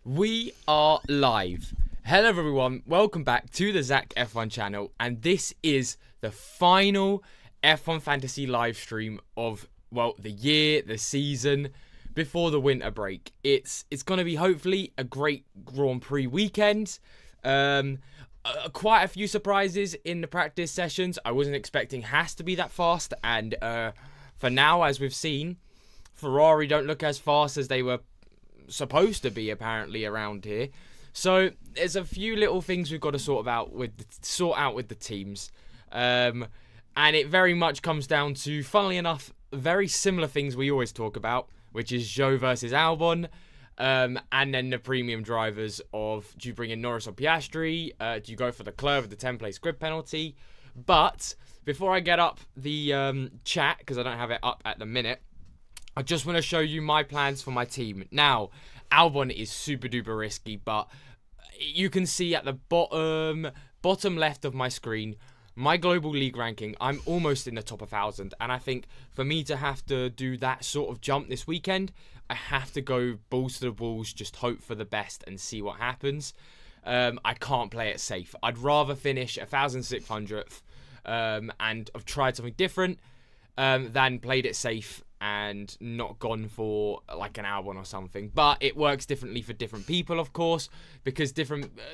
We are live. Hello everyone, welcome back to the Zach F1 channel, and this is the final F1 Fantasy live stream of, well, the year, the season, before the winter break. It's going to be hopefully a great Grand Prix weekend. Quite a few surprises in the practice sessions. I wasn't expecting Haas to be that fast, and for now, as we've seen, Ferrari don't look as fast as they were supposed to be apparently around here. So there's a few little things we've got to sort out with the teams, and it very much comes down to, funnily enough, very similar things we always talk about, which is Zhou versus Albon, and then the premium drivers of, do you bring in Norris or Piastri? Do you go for Leclerc with the 10-place grid penalty? But before I get up the chat, because I don't have it up at the minute, I just want to show you my plans for my team. Now, Albon is super duper risky, but you can see at the bottom left of my screen, my global league ranking, I'm almost in the top 1,000. And I think for me to have to do that sort of jump this weekend, I have to go balls to the walls, just hope for the best and see what happens. I can't play it safe. I'd rather finish 1,600th and have tried something different than played it safe and not gone for like an Albon or something. But it works differently for different people, of course, because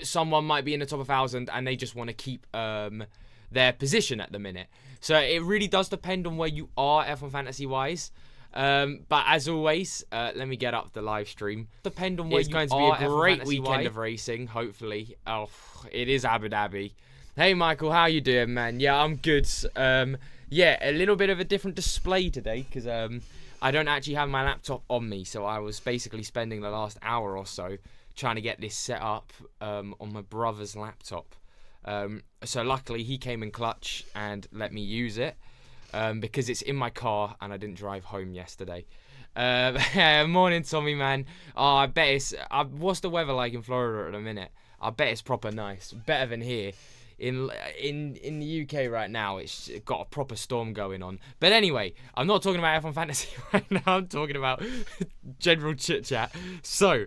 someone might be in the top 1,000 and they just want to keep their position at the minute. So it really does depend on where you are F1 fantasy wise. But as always, let me get up the live stream. Depend on where it's going to be a great weekend of racing, hopefully. Oh, it is Abu Dhabi. Hey Michael, how you doing, man? Yeah, I'm good. Yeah, a little bit of a different display today because I don't actually have my laptop on me, so I was basically spending the last hour or so trying to get this set up on my brother's laptop. So luckily he came in clutch and let me use it because it's in my car and I didn't drive home yesterday. Morning, Tommy, man. Oh, I bet it's... what's the weather like in Florida at the minute? I bet it's proper nice. Better than here. In the UK right now, it's got a proper storm going on. But anyway, I'm not talking about F1 Fantasy right now. I'm talking about general chit-chat. So,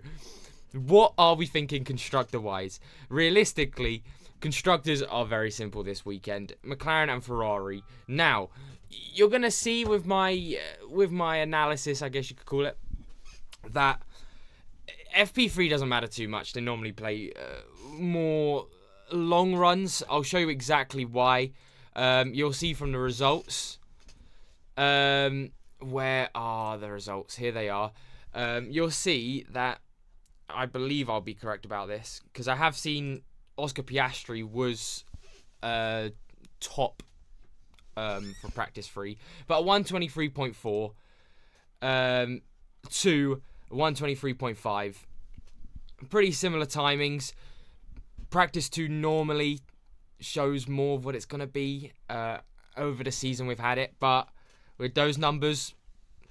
what are we thinking constructor-wise? Realistically, constructors are very simple this weekend. McLaren and Ferrari. Now, you're going to see with my analysis, I guess you could call it, that FP3 doesn't matter too much. They normally play more long runs. I'll show you exactly why. You'll see from the results. Where are the results? Here they are. You'll see that I believe I'll be correct about this because I have seen Oscar Piastri was top for practice free, but 123.4 to 123.5, pretty similar timings. Practice 2 normally shows more of what it's going to be over the season we've had it, but with those numbers,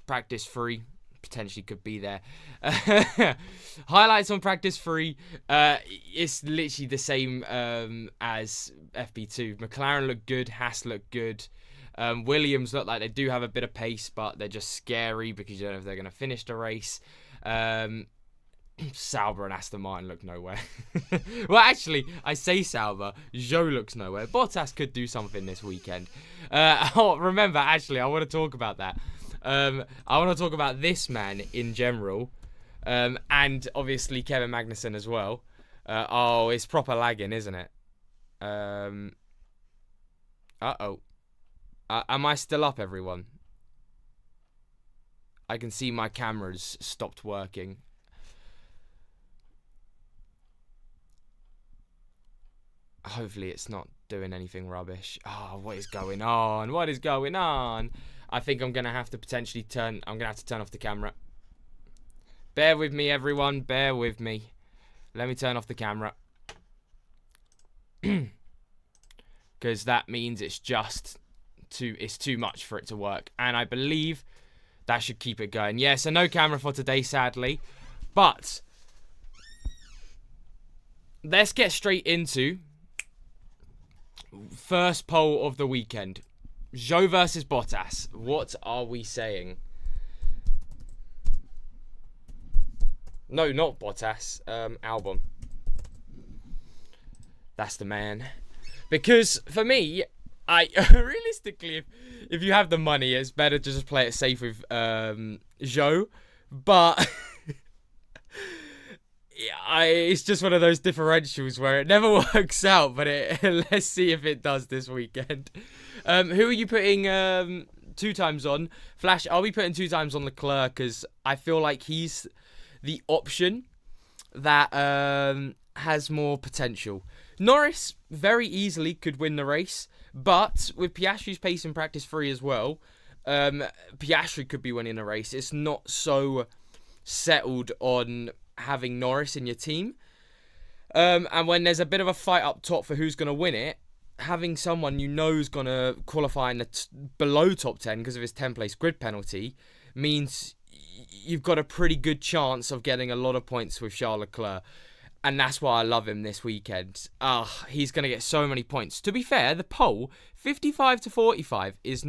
practice 3 potentially could be there. Highlights on practice 3, it's literally the same as FP2. McLaren look good, Haas look good. Williams look like they do have a bit of pace, but they're just scary because you don't know if they're going to finish the race. Sauber and Aston Martin look nowhere. Well, actually, I say Sauber, Zhou looks nowhere. Bottas could do something this weekend. Remember, actually, I want to talk about that. I want to talk about this man in general, and obviously Kevin Magnussen as well. Oh, it's proper lagging, isn't it? Uh-oh. Am I still up, everyone? I can see my camera's stopped working. Hopefully it's not doing anything rubbish. Oh, what is going on? What is going on? I think I'm going to have to potentially turn off the camera. Bear with me, everyone. Bear with me. Let me turn off the camera. Because that means it's too much for it to work. And I believe that should keep it going. Yeah, so no camera for today, sadly. But let's get straight into first poll of the weekend. Zhou versus Bottas. What are we saying? No, not Bottas. Albon. That's the man. Because for me, I realistically, if you have the money, it's better to just play it safe with Zhou. But it's just one of those differentials where it never works out. But let's see if it does this weekend. Who are you putting 2 times on? Flash, I'll be putting 2 times on Leclerc because I feel like he's the option that has more potential. Norris very easily could win the race, but with Piastri's pace in practice 3 as well, Piastri could be winning the race. It's not so settled on having Norris in your team. And when there's a bit of a fight up top for who's going to win it, having someone you know is going to qualify in the below top 10 because of his 10-place grid penalty means you've got a pretty good chance of getting a lot of points with Charles Leclerc. And that's why I love him this weekend. He's going to get so many points. To be fair, the poll, 55 to 45, is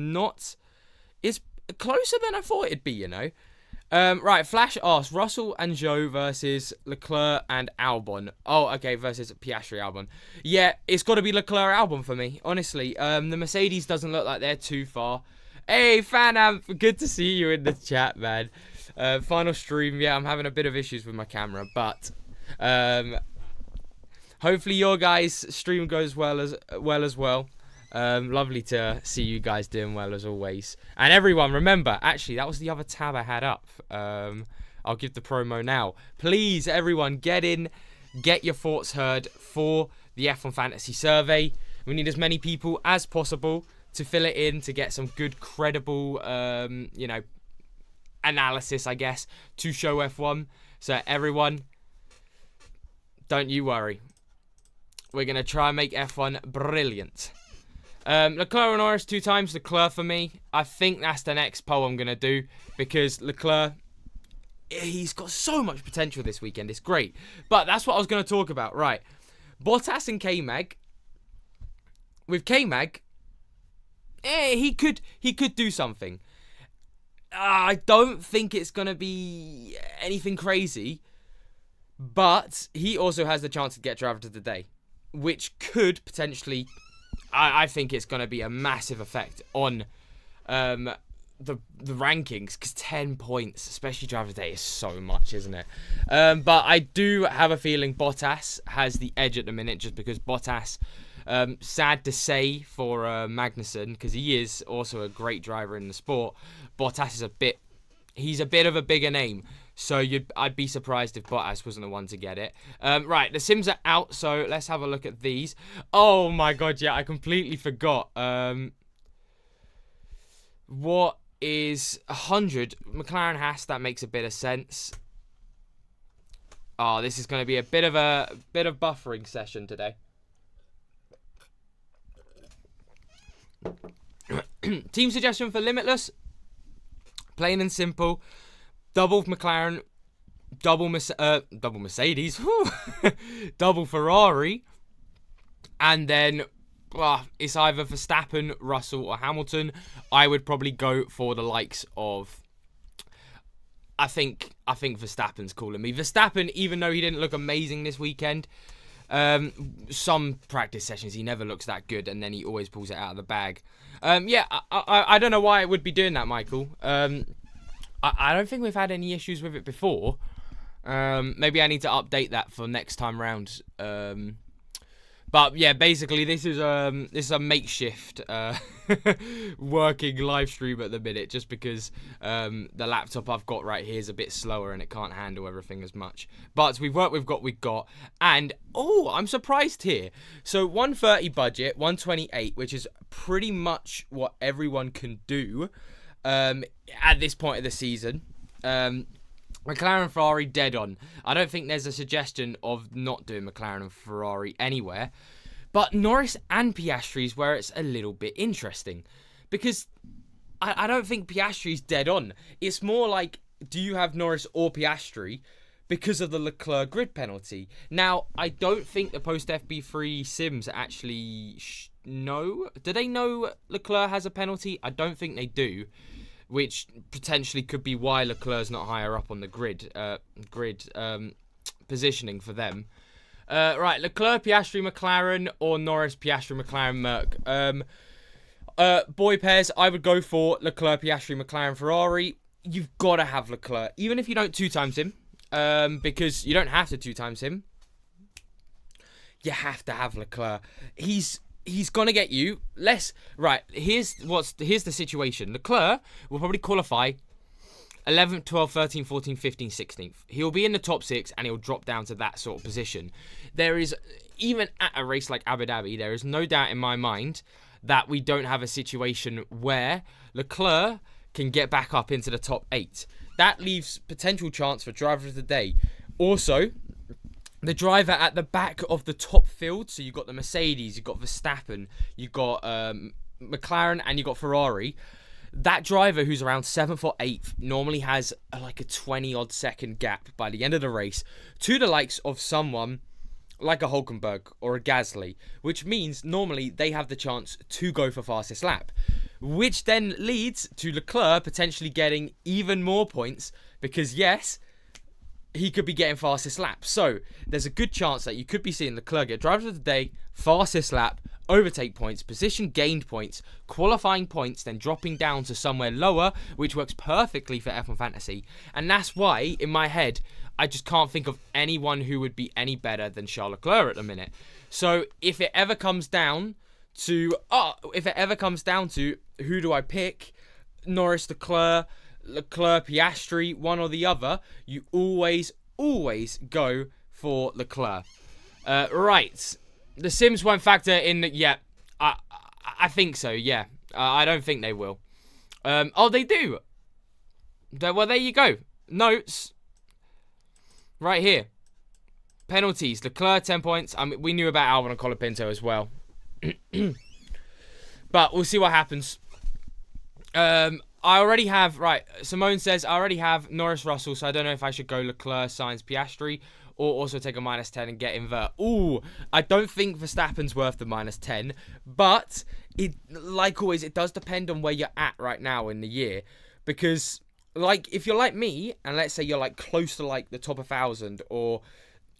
closer than I thought it'd be, you know. Right, Flash asks, Russell and Zhou versus Leclerc and Albon. Oh, okay, versus Piastri Albon. Yeah, it's got to be Leclerc Albon for me, honestly. The Mercedes doesn't look like they're too far. Hey, Fanam, good to see you in the chat, man. Final stream, yeah, I'm having a bit of issues with my camera, but hopefully your guys' stream goes well as well. Lovely to see you guys doing well as always. And everyone, remember, actually, that was the other tab I had up. I'll give the promo now. Please, everyone, get in, get your thoughts heard for the F1 Fantasy Survey. We need as many people as possible to fill it in to get some good, credible, analysis, I guess, to show F1. So, everyone, don't you worry. We're going to try and make F1 brilliant. Leclerc and Norris 2 times. Leclerc for me. I think that's the next poll I'm going to do. Because Leclerc, he's got so much potential this weekend. It's great. But that's what I was going to talk about. Right. Bottas and K-Mag. With K-Mag, he could do something. I don't think it's going to be anything crazy. But he also has the chance to get driver of the day, which could potentially, I think it's going to be a massive effect on the rankings, because 10 points, especially driver of the day, is so much, isn't it? But I do have a feeling Bottas has the edge at the minute, just because Bottas, sad to say for Magnussen, because he is also a great driver in the sport, Bottas is he's a bit of a bigger name. So I'd be surprised if Bottas wasn't the one to get it. Right, the sims are out, so let's have a look at these. Oh my god, yeah, I completely forgot. What is 100? McLaren Haas, that makes a bit of sense. Oh, this is going to be a bit of buffering session today. Team suggestion for Limitless. Plain and simple. Double McLaren, double Mercedes, double Ferrari, and then it's either Verstappen, Russell, or Hamilton. I would probably go for the likes of. I think Verstappen's calling me. Verstappen, even though he didn't look amazing this weekend, some practice sessions he never looks that good, and then he always pulls it out of the bag. I don't know why it would be doing that, Michael. I don't think we've had any issues with it before. Maybe I need to update that for next time round. But yeah, basically this is a makeshift working live stream at the minute, just because the laptop I've got right here is a bit slower and it can't handle everything as much. But we've worked with what we've got, and I'm surprised here. So 130 budget, 128, which is pretty much what everyone can do. At this point of the season, McLaren Ferrari dead on. I don't think there's a suggestion of not doing McLaren and Ferrari anywhere. But Norris and Piastri's where it's a little bit interesting. Because I don't think Piastri's dead on. It's more like, do you have Norris or Piastri because of the Leclerc grid penalty? Now, I don't think the post-FB3 sims actually know. Do they know Leclerc has a penalty? I don't think they do. which potentially could be why Leclerc's not higher up on the grid positioning for them. Right, Leclerc, Piastri, McLaren, or Norris, Piastri, McLaren, Merc. Boy pairs, I would go for Leclerc, Piastri, McLaren, Ferrari. You've got to have Leclerc, even if you don't 2 times him, because you don't have to 2 times him. You have to have Leclerc. He's gonna get you less. Right, here's the situation. Leclerc will probably qualify 11th, 12th, 13th, 14th, 15th, 16th. He'll be in the top 6 and he'll drop down to that sort of position. There is, even at a race like Abu Dhabi, there is no doubt in my mind that we don't have a situation where Leclerc can get back up into the top 8. That leaves potential chance for driver of the day. Also, the driver at the back of the top field, so you've got the Mercedes, you've got Verstappen, you've got McLaren, and you've got Ferrari. That driver who's around 7th or 8th normally has like a 20-odd second gap by the end of the race to the likes of someone like a Hulkenberg or a Gasly, which means normally they have the chance to go for fastest lap, which then leads to Leclerc potentially getting even more points because, yes, he could be getting fastest lap. So there's a good chance that you could be seeing Leclerc get driver of the day, fastest lap, overtake points, position gained points, qualifying points, then dropping down to somewhere lower, which works perfectly for F1 Fantasy. And that's why, in my head, I just can't think of anyone who would be any better than Charles Leclerc at the minute. So if it ever comes down to who do I pick, Norris, Leclerc, Piastri, one or the other, you always go for Leclerc. Right. The Sims won't factor in. Yeah, I think so. Yeah, I don't think they will. Oh, they do. Well, there you go. Notes. Right here. Penalties. Leclerc 10 points. We knew about Albon and Colapinto as well, but we'll see what happens. I already have. Right. Simone says I already have Norris, Russell, so I don't know if I should go Leclerc, Sainz, Piastri, or also take a -10 and get invert. Ooh, I don't think Verstappen's worth the -10, but it, like always, it does depend on where you're at right now in the year. Because, like, if you're like me, and let's say you're like close to like the top 1,000, or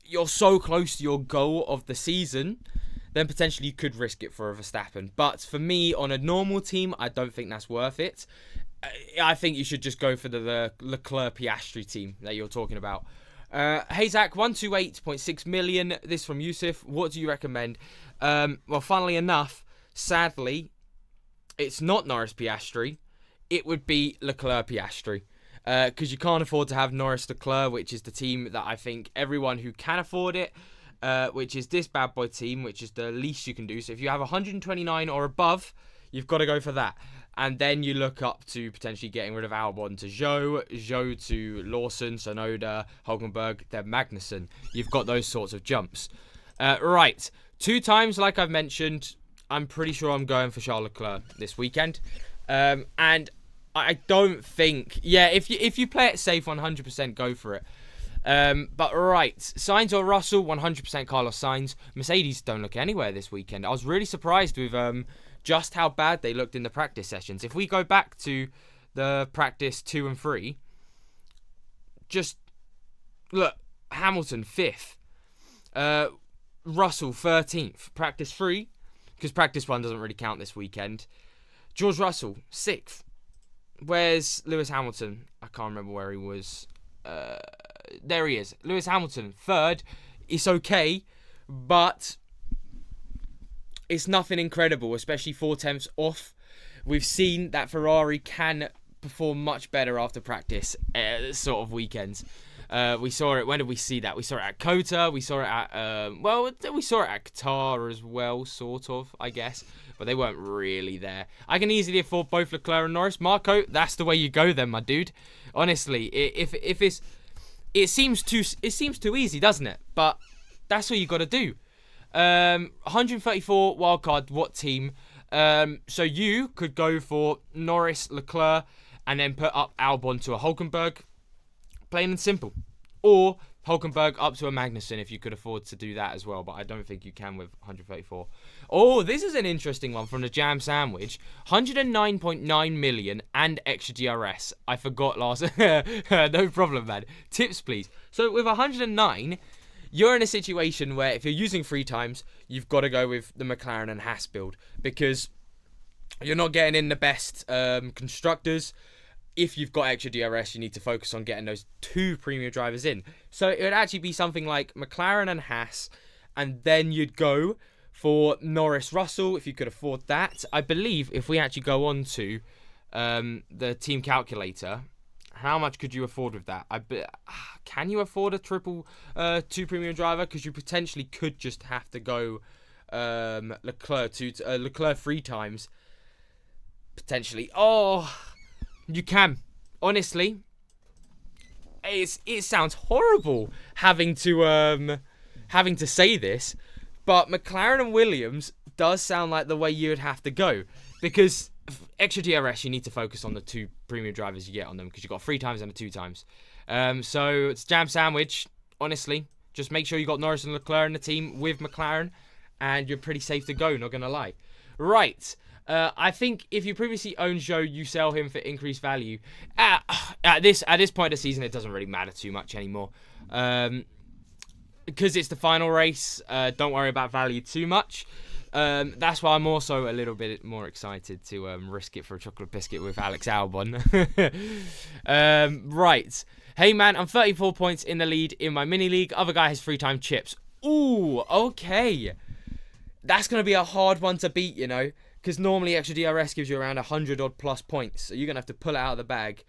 you're so close to your goal of the season, then potentially you could risk it for a Verstappen. But for me, on a normal team, I don't think that's worth it. I think you should just go for the Leclerc Piastri team that you're talking about. Hey Zach, 128.6 million. This from Yusuf. What do you recommend? Well, funnily enough, sadly, it's not Norris Piastri. It would be Leclerc Piastri. Because you can't afford to have Norris Leclerc, which is the team that I think everyone who can afford it, which is this bad boy team, which is the least you can do. So if you have 129 or above, you've got to go for that. And then you look up to potentially getting rid of Albon to Zhou to Lawson, Sonoda, Hulkenberg, then Magnussen. You've got those sorts of jumps. Right. 2 times, like I've mentioned, I'm pretty sure I'm going for Charles Leclerc this weekend. And I don't think... Yeah, if you play it safe, 100% go for it. But right, Sainz or Russell, 100% Carlos Sainz. Mercedes don't look anywhere this weekend. I was really surprised with... just how bad they looked in the practice sessions. If we go back to the practice 2 and 3, just look, Hamilton 5th, Russell 13th, practice 3, because practice 1 doesn't really count this weekend. George Russell 6th. Where's Lewis Hamilton? I can't remember where he was. There he is. Lewis Hamilton 3rd. It's okay, but it's nothing incredible, especially 4/10 off. We've seen that Ferrari can perform much better after practice sort of weekends. We saw it. When did we see that? We saw it at Qatar. We saw it at we saw it at Qatar as well, sort of, I guess. But they weren't really there. I can easily afford both Leclerc and Norris. Marco, that's the way you go then, my dude. Honestly, if it seems too easy, doesn't it? But that's all you got to do. 134 wildcard, what team? So you could go for Norris, Leclerc, and then put up Albon to a Hulkenberg. Plain and simple. Or Hulkenberg up to a Magnussen if you could afford to do that as well, but I don't think you can with 134. Oh, this is an interesting one from the Jam Sandwich. 109.9 million and extra DRS. I forgot last... No problem, man. Tips, please. So with 109, you're in a situation where if you're using 3 times, you've got to go with the McLaren and Haas build because you're not getting in the best constructors. If you've got extra DRS, you need to focus on getting those 2 premium drivers in. So it would actually be something like McLaren and Haas, and then you'd go for Norris Russell if you could afford that. I believe if we actually go on to the team calculator, how much could you afford with that? Can you afford a triple 2 premium driver? Because you potentially could just have to go Leclerc 3 times. Potentially. Oh... You can. Honestly, it sounds horrible having to say this, but McLaren and Williams does sound like the way you would have to go because extra DRS you need to focus on the 2 premium drivers you get on them because you've got 3 times and a 2 times. So it's Jam Sandwich. Honestly, just make sure you got Norris and Leclerc in the team with McLaren, and you're pretty safe to go. Not gonna lie. Right. I think if you previously owned Zhou, you sell him for increased value. At this point of the season, it doesn't really matter too much anymore. Because it's the final race, don't worry about value too much. That's why I'm also a little bit more excited to risk it for a chocolate biscuit with Alex Albon. Right. Hey, man, I'm 34 points in the lead in my mini league. Other guy has 3-time chips. Ooh, okay. That's going to be a hard one to beat, you know. Because normally extra DRS gives you around 100 odd plus points. So you're going to have to pull it out of the bag.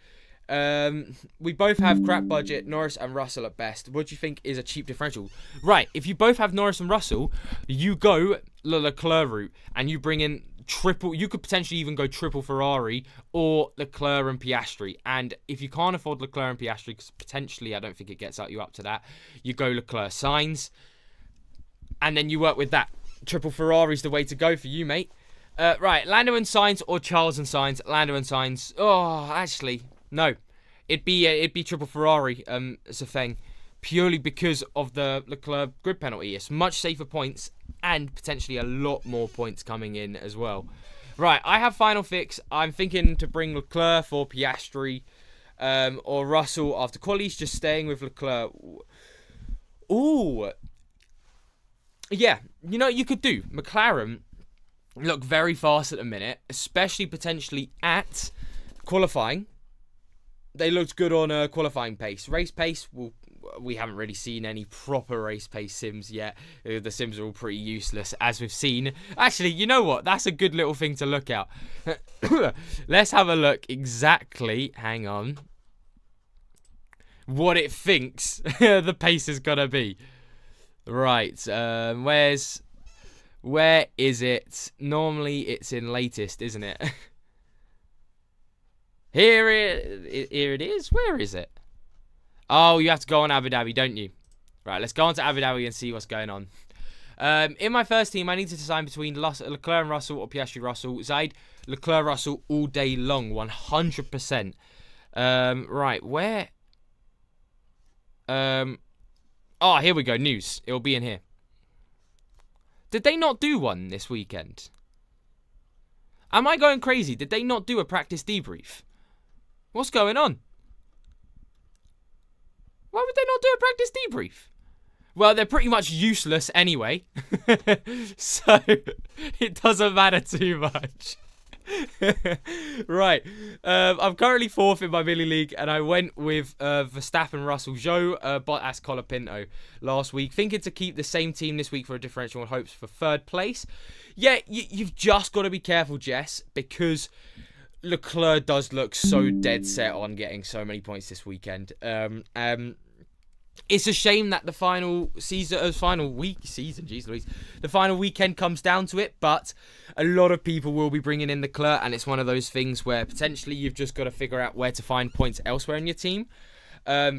We both have crap budget, Norris and Russell at best. What do you think is a cheap differential? Right, if you both have Norris and Russell, you go the Leclerc route and you bring in triple. You could potentially even go triple Ferrari or Leclerc and Piastri. And if you can't afford Leclerc and Piastri, because potentially I don't think it gets you up to that, you go Leclerc Sainz. And then you work with that. Triple Ferrari's the way to go for you, mate. Right, Lando and Sainz or Charles and Sainz. Lando and Sainz. Oh, actually, no. It'd be triple Ferrari. It's a thing, purely because of the Leclerc grid penalty. It's much safer points and potentially a lot more points coming in as well. Right, I have final fix. I'm thinking to bring Leclerc for Piastri, or Russell after quali's. Just staying with Leclerc. Ooh, yeah. You know what you could do? McLaren look very fast at the minute, especially potentially at qualifying. They looked good on qualifying pace. Race pace, well, we haven't really seen any proper race pace sims yet. The sims are all pretty useless, as we've seen. Actually, you know what? That's a good little thing to look at. Let's have a look exactly, hang on, what it thinks the pace is going to be. Right, where is it? Normally it's in latest, isn't it? Here it is. Where is it? Oh, you have to go on Abu Dhabi, don't you? Right, let's go on to Abu Dhabi and see what's going on. In my first team, I need to decide between Leclerc and Russell or Piastri Russell. Zaid, Leclerc Russell all day long, 100%. Right, where? Oh, here we go. News. It'll be in here. Did they not do one this weekend? Am I going crazy? Did they not do a practice debrief? What's going on? Why would they not do a practice debrief? Well, they're pretty much useless anyway. So, it doesn't matter too much. Right. I'm currently 4th in my mini league, and I went with Verstappen, Russell, Zhou, Bottas, Colapinto last week, thinking to keep the same team this week for a differential and hopes for 3rd place. Yeah, you've just got to be careful, Jess, because Leclerc does look so dead set on getting so many points this weekend. It's a shame that the final weekend comes down to it, but a lot of people will be bringing in Leclerc, and it's one of those things where potentially you've just got to figure out where to find points elsewhere in your team,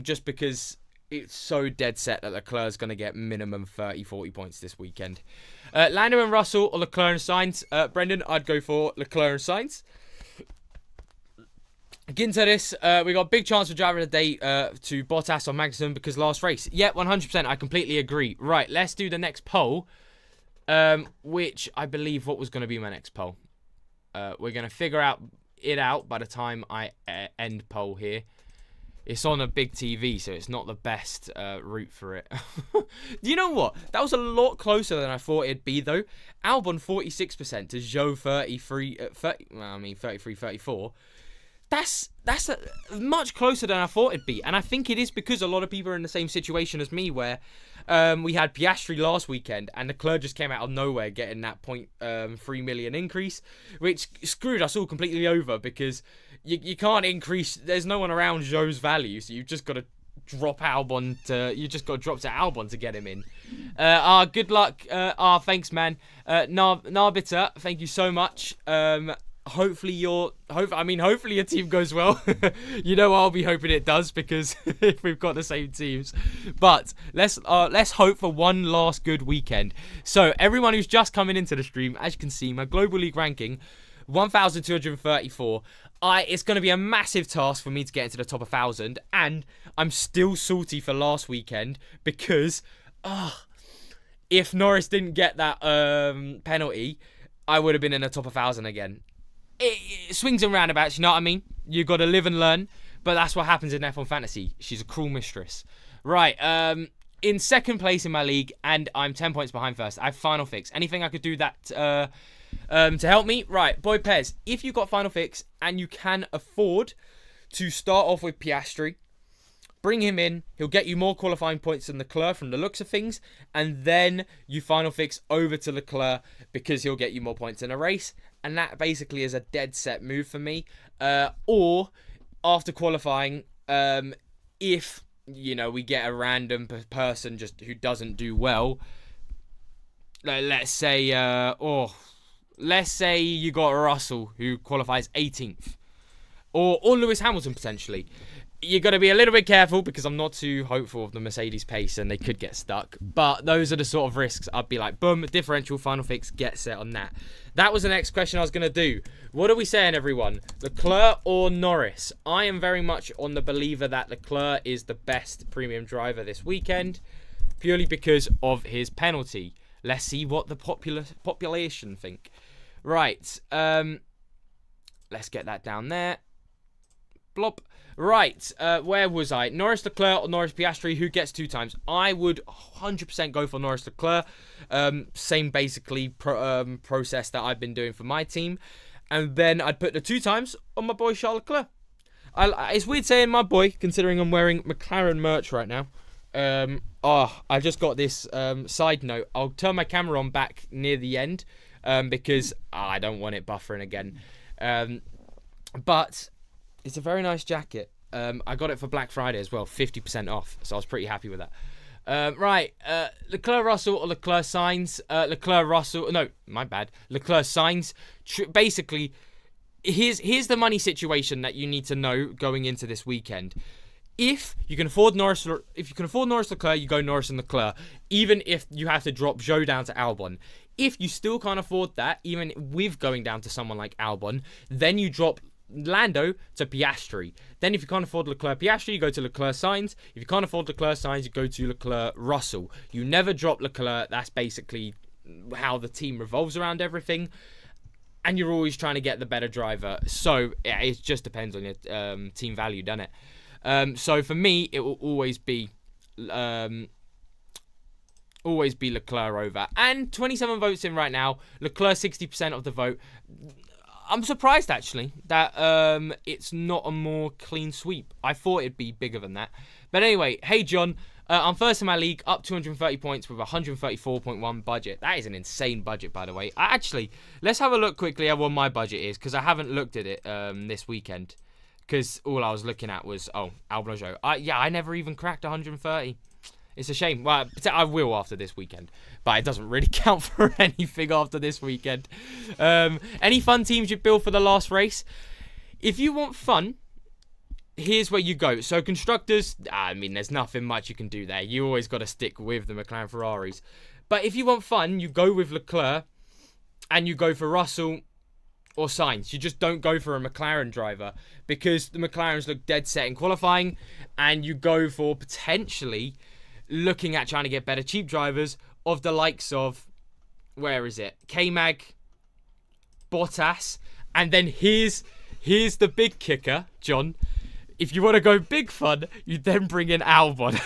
just because it's so dead set that Leclerc's going to get minimum 30, 40 points this weekend. Lando and Russell or Leclerc and Sainz. Brendan, I'd go for Leclerc and Sainz. Get into this. We got a big chance for driver of the day to Bottas or Magnussen because last race. Yeah, 100%. I completely agree. Right, let's do the next poll, which I believe what was going to be my next poll. We're going to figure it out by the time I end poll here. It's on a big TV, so it's not the best route for it. You know what? That was a lot closer than I thought it'd be, though. Albon 46% to Zhou 33, 34. That's much closer than I thought it'd be. And I think it is because a lot of people are in the same situation as me where we had Piastri last weekend and Leclerc just came out of nowhere getting that 0.3 million increase, which screwed us all completely over because you can't increase. There's no one around Zhou's value, so you've just got to drop Albon to Albon to get him in. Good luck. Thanks, man. Narbiter, thank you so much. Hopefully your team goes well. You know I'll be hoping it does because if we've got the same teams. But let's hope for one last good weekend. So everyone who's just coming into the stream, as you can see, my global league ranking 1,234. It's going to be a massive task for me to get into the top 1,000, and I'm still salty for last weekend because if Norris didn't get that penalty, I would have been in the top 1,000 again. It swings and roundabouts, you know what I mean? You got to live and learn, but that's what happens in F1 Fantasy. She's a cruel mistress. Right, in second place in my league, and I'm 10 points behind first. I have Final Fix. Anything I could do that to help me? Right, Boy Pez, if you've got Final Fix and you can afford to start off with Piastri, bring him in. He'll get you more qualifying points than Leclerc from the looks of things, and then you Final Fix over to Leclerc because he'll get you more points in a race. And that basically is a dead set move for me. Or after qualifying, if we get a random person just who doesn't do well, let's say you got Russell who qualifies 18th, or Lewis Hamilton potentially. You've got to be a little bit careful because I'm not too hopeful of the Mercedes pace and they could get stuck. But those are the sort of risks I'd be like, boom, differential, Final Fix, get set on that. That was the next question I was going to do. What are we saying, everyone? Leclerc or Norris? I am very much on the believer that Leclerc is the best premium driver this weekend, purely because of his penalty. Let's see what the population think. Right. Let's get that down there. Blop. Right, where was I? Norris Leclerc or Norris Piastri? Who gets 2 times? I would 100% go for Norris Leclerc. Same basically process that I've been doing for my team. And then I'd put the 2 times on my boy Charles Leclerc. It's weird saying my boy, considering I'm wearing McLaren merch right now. I just got this side note. I'll turn my camera on back near the end because I don't want it buffering again. But it's a very nice jacket. I got it for Black Friday as well, 50% off. So I was pretty happy with that. Right, Leclerc Russell or Leclerc Sainz? Leclerc Russell. No, my bad. Leclerc Sainz. Basically, here's the money situation that you need to know going into this weekend. If you can afford Norris Leclerc, you go Norris and Leclerc. Even if you have to drop Zhou down to Albon. If you still can't afford that, even with going down to someone like Albon, then you drop Lando to Piastri. Then if you can't afford Leclerc Piastri, you go to Leclerc Sainz. If you can't afford Leclerc Sainz, you go to Leclerc Russell. You never drop Leclerc. That's basically how the team revolves around everything. And you're always trying to get the better driver. So yeah, it just depends on your team value, doesn't it? So for me, it will always be Leclerc over. And 27 votes in right now. Leclerc 60% of the vote. I'm surprised, actually, that it's not a more clean sweep. I thought it'd be bigger than that. But anyway, hey, John. I'm first in my league, up 230 points with 134.1 budget. That is an insane budget, by the way. Actually, let's have a look quickly at what my budget is, because I haven't looked at it this weekend. Because all I was looking at was, Albon. I never even cracked 130. It's a shame. Well, I will after this weekend. But it doesn't really count for anything after this weekend. Any fun teams you build for the last race? If you want fun, here's where you go. So Constructors, there's nothing much you can do there. You always got to stick with the McLaren Ferraris. But if you want fun, you go with Leclerc. And you go for Russell or Sainz. You just don't go for a McLaren driver because the McLarens look dead set in qualifying, and you go for potentially looking at trying to get better cheap drivers of the likes of, where is it? K-Mag, Bottas, and then here's the big kicker, John. If you want to go big fun, you then bring in Albon.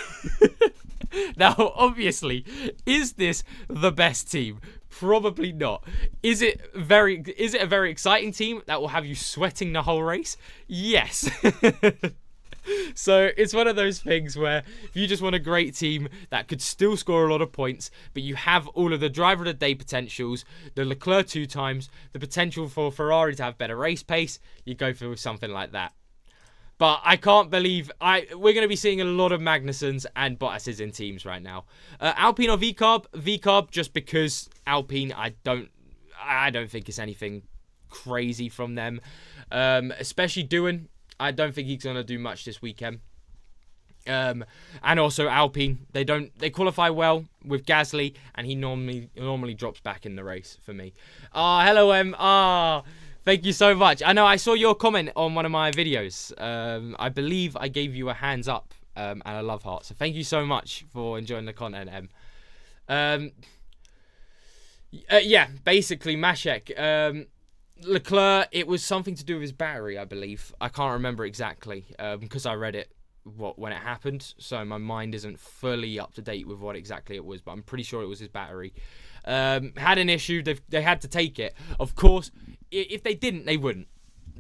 Now, obviously, is this the best team? Probably not. Is it a very exciting team that will have you sweating the whole race? Yes. So it's one of those things where if you just want a great team that could still score a lot of points, but you have all of the driver of the day potentials, the Leclerc 2 times, the potential for Ferrari to have better race pace, you go for something like that. But I can't believe we're going to be seeing a lot of Magnussen's and Bottas's in teams right now. Alpine or VCarb? VCarb, just because Alpine, I don't think it's anything crazy from them. Especially Doohan. I don't think he's going to do much this weekend. And also Alpine, they qualify well with Gasly, and he normally drops back in the race for me. Hello M. Thank you so much. I know I saw your comment on one of my videos. I believe I gave you a hands up and a love heart. So thank you so much for enjoying the content, M. Yeah, basically Mashek. Leclerc, it was something to do with his battery, I believe. I can't remember exactly because I read it when it happened, so my mind isn't fully up to date with what exactly it was, but I'm pretty sure it was his battery. Had an issue, they had to take it. Of course, if they didn't, they wouldn't,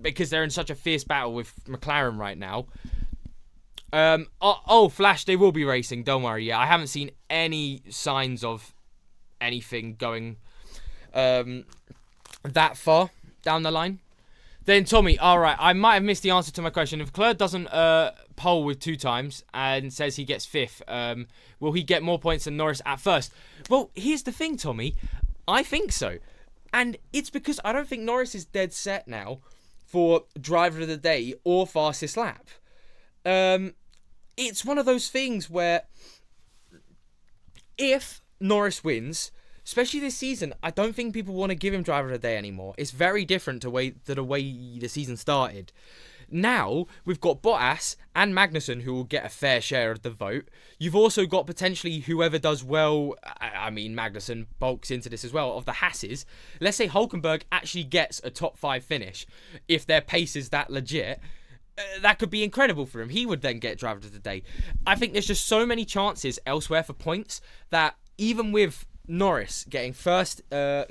because they're in such a fierce battle with McLaren right now. Flash, they will be racing, don't worry. Yeah, I haven't seen any signs of anything going that far down the line. Then Tommy, alright, I might have missed the answer to my question. If Leclerc doesn't pole with 2 times and says he gets 5th, will he get more points than Norris at first? Well, here's the thing, Tommy. I think so. And it's because I don't think Norris is dead set now for driver of the day or fastest lap. It's one of those things where if Norris wins, especially this season, I don't think people want to give him driver of the day anymore. It's very different to the way the season started. Now, we've got Bottas and Magnussen who will get a fair share of the vote. You've also got potentially whoever does well, I mean, Magnussen bulks into this as well, of the Hasses. Let's say Hulkenberg actually gets a top 5 finish. If their pace is that legit, that could be incredible for him. He would then get driver of the day. I think there's just so many chances elsewhere for points that even with Norris getting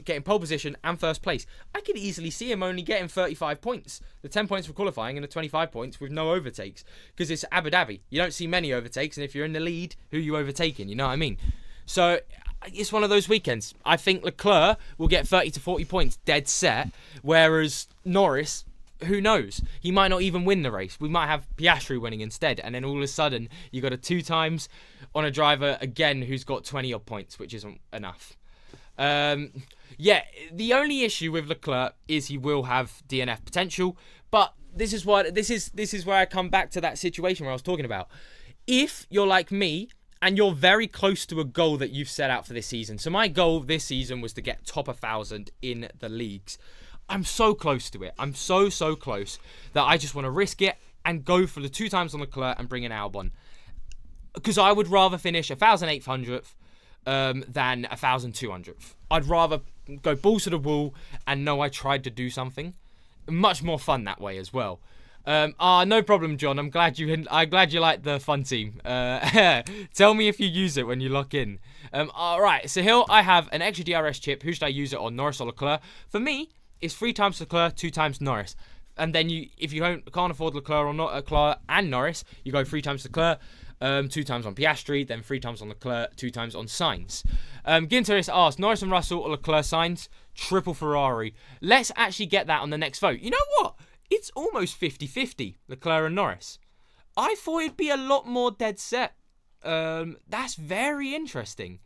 getting pole position and first place, I could easily see him only getting 35 points. The 10 points for qualifying and the 25 points with no overtakes. Because it's Abu Dhabi. You don't see many overtakes, and if you're in the lead, who are you overtaking? You know what I mean? So it's one of those weekends. I think Leclerc will get 30 to 40 points dead set, whereas Norris, who knows? He might not even win the race. We might have Piastri winning instead, and then all of a sudden you got a 2 times on a driver again who's got 20 odd points, which isn't enough. Yeah, the only issue with Leclerc is he will have DNF potential, but this is where I come back to that situation where I was talking about. If you're like me and you're very close to a goal that you've set out for this season, so my goal this season was to get top 1,000 in the leagues. I'm so close to it. I'm so close that I just want to risk it and go for the 2 times on Leclerc and bring in Albon. Because I would rather finish 1,800th than 1,200th. I'd rather go balls to the wall and know I tried to do something. Much more fun that way as well. No problem, John. I'm glad you like the fun team. Tell me if you use it when you lock in. Alright, so here I have an extra DRS chip. Who should I use it on, Norris or Leclerc? For me, it's 3 times Leclerc, 2 times Norris. And then if you can't afford Leclerc or not Leclerc and Norris, you go 3 times Leclerc, 2 times on Piastri, then 3 times on Leclerc, 2 times on Sainz. Ginteris asked, Norris and Russell or Leclerc Sainz? Triple Ferrari. Let's actually get that on the next vote. You know what? It's almost 50-50, Leclerc and Norris. I thought it'd be a lot more dead set. That's very interesting.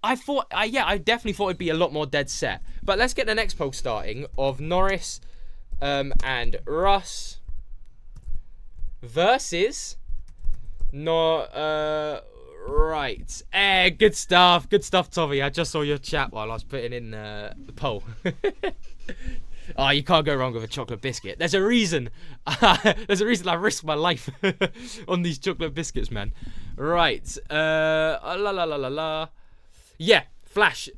I definitely thought it'd be a lot more dead set. But let's get the next poll starting of Norris and Russ versus Right. Good stuff. Good stuff, Tommy. I just saw your chat while I was putting in the poll. Oh, you can't go wrong with a chocolate biscuit. There's a reason. There's a reason I risked my life on these chocolate biscuits, man. Right. Yeah, Flash.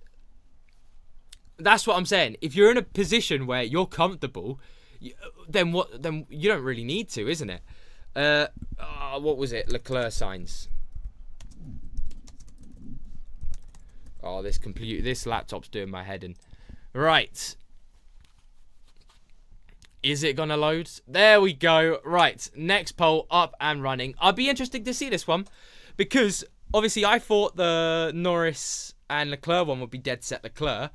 That's what I'm saying. If you're in a position where you're comfortable, then what? Then you don't really need to, isn't it? What was it? Leclerc signs. Oh, this laptop's doing my head in. Right. Is it gonna load? There we go. Right, next poll up and running. I'd be interested to see this one because obviously I thought the Norris and Leclerc one would be dead set Leclerc,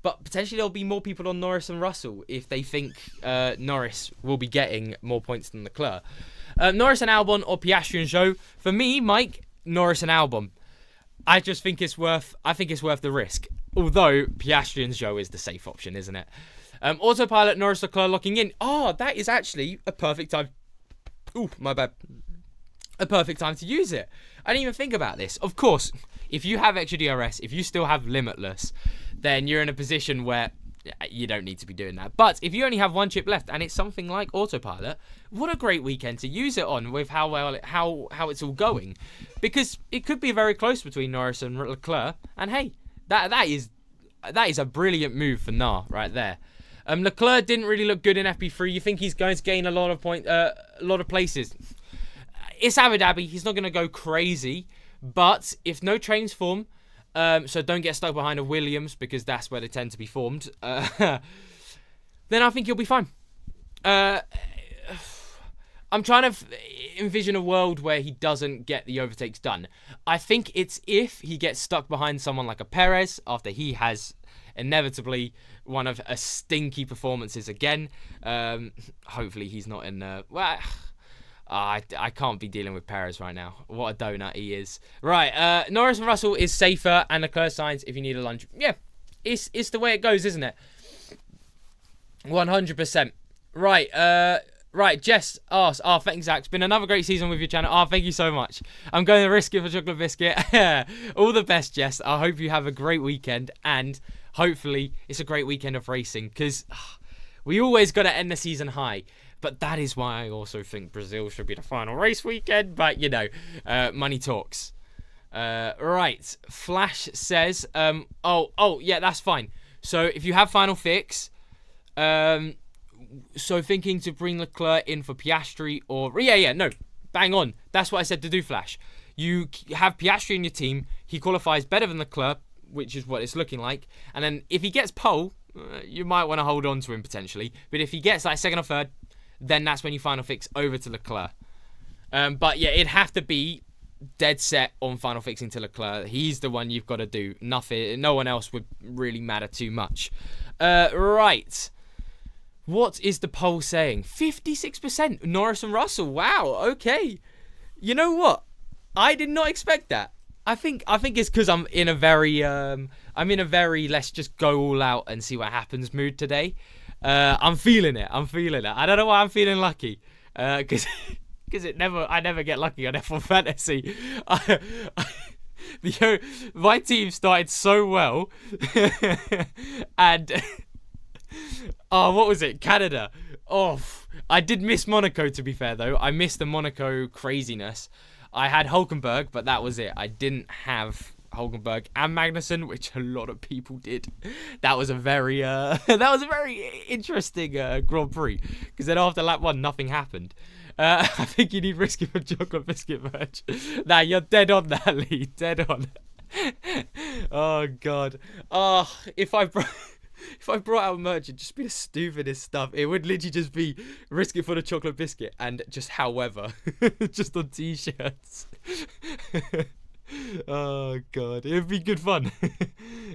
but potentially there'll be more people on Norris and Russell if they think Norris will be getting more points than Leclerc. Norris and Albon or Piastri and Zhou. For me, Mike, Norris and Albon. I just think it's worth. I think it's worth the risk. Although Piastri and Zhou is the safe option, isn't it? Autopilot, Norris, Leclerc locking in. Oh, that is actually a perfect time. Ooh, my bad. A perfect time to use it. I didn't even think about this. Of course, if you have extra DRS, if you still have Limitless, then you're in a position where you don't need to be doing that. But if you only have one chip left and it's something like Autopilot, what a great weekend to use it on with how well how it's all going. Because it could be very close between Norris and Leclerc. And hey, that is a brilliant move for Nah right there. Leclerc didn't really look good in FP3. You think he's going to gain a lot of places. It's Abu Dhabi. He's not going to go crazy. But if no trains form, so don't get stuck behind a Williams because that's where they tend to be formed, then I think you'll be fine. I'm trying to envision a world where he doesn't get the overtakes done. I think it's if he gets stuck behind someone like a Perez after he has inevitably one of a stinky performances again. Hopefully he's not in I can't be dealing with Perez right now. What a donut he is. Right, Norris and Russell is safer, and Leclerc signs if you need a lunch. Yeah, it's the way it goes, isn't it? 100%. Right, Jess asks, thanks, Zach. It's been another great season with your channel. Thank you so much. I'm going to risk it for chocolate biscuit. All the best, Jess. I hope you have a great weekend, and hopefully it's a great weekend of racing, because we always got to end the season high. But that is why I also think Brazil should be the final race weekend. But, you know, money talks. Right, Flash says, yeah, that's fine. So if you have final fix, so thinking to bring Leclerc in for Piastri or... no, bang on. That's what I said to do, Flash. You have Piastri in your team. He qualifies better than Leclerc, which is what it's looking like. And then if he gets pole, you might want to hold on to him potentially. But if he gets like second or third, then that's when you final fix over to Leclerc. But yeah, it'd have to be dead set on final fixing to Leclerc. He's the one you've got to do. Nothing. No one else would really matter too much. Right. What is the poll saying? 56% Norris and Russell. Wow. Okay. You know what? I did not expect that. I think it's because I'm in a very let's just go all out and see what happens mood today. I'm feeling it. I don't know why I'm feeling lucky. Because I never get lucky on F1 Fantasy. My team started so well, and what was it? Canada. I did miss Monaco, to be fair though. I missed the Monaco craziness. I had Hulkenberg, but that was it. I didn't have Hulkenberg and Magnussen, which a lot of people did. That was a very interesting Grand Prix, because then after lap 1 nothing happened. I think you need risky for chocolate biscuit merch. Nah, you're dead on that, Lee. Dead on. Oh god. If I brought out merch, it'd just be the stupidest stuff. It would literally just be risk it for the chocolate biscuit and just however. Just on t-shirts. Oh god, it would be good fun.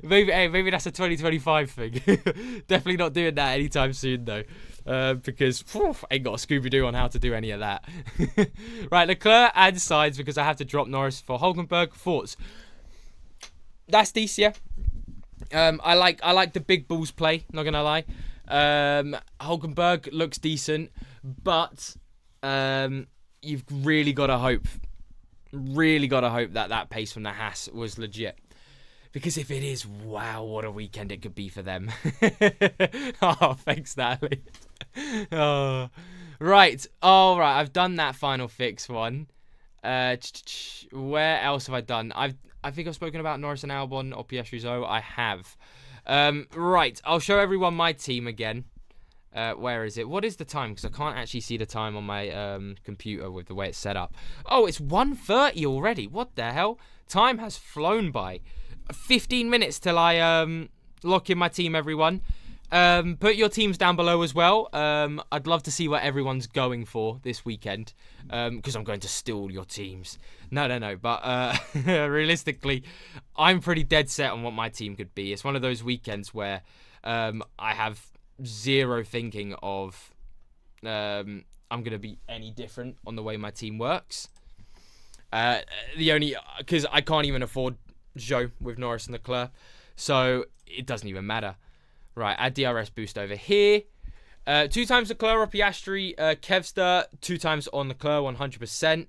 maybe that's a 2025 thing. Definitely not doing that anytime soon though, because I ain't got a Scooby-Doo on how to do any of that. Right, Leclerc and sides because I have to drop Norris for Hulkenberg. Thoughts? That's decent. Yeah. I like the big balls play. Not gonna lie. Hulkenberg looks decent, but you've really got to hope Really got to hope that pace from the Haas was legit. Because if it is, wow, what a weekend it could be for them. Oh, thanks, Natalie. Oh. Right. All right. I've done that final fix one. Where else have I done? I think I've spoken about Norris and Albon or Piastri's O. I have. Right. I'll show everyone my team again. Where is it? What is the time? Because I can't actually see the time on my computer with the way it's set up. Oh, it's 1:30 already. What the hell? Time has flown by. 15 minutes till I lock in my team, everyone. Put your teams down below as well. I'd love to see what everyone's going for this weekend, because I'm going to steal your teams. No. But realistically, I'm pretty dead set on what my team could be. It's one of those weekends where I have zero thinking of I'm going to be any different on the way my team works. Because I can't even afford Joe with Norris and Leclerc, so it doesn't even matter. Right, add DRS boost over here. 2 times Leclerc or Piastri, Kevster, 2 times on Leclerc, 100%.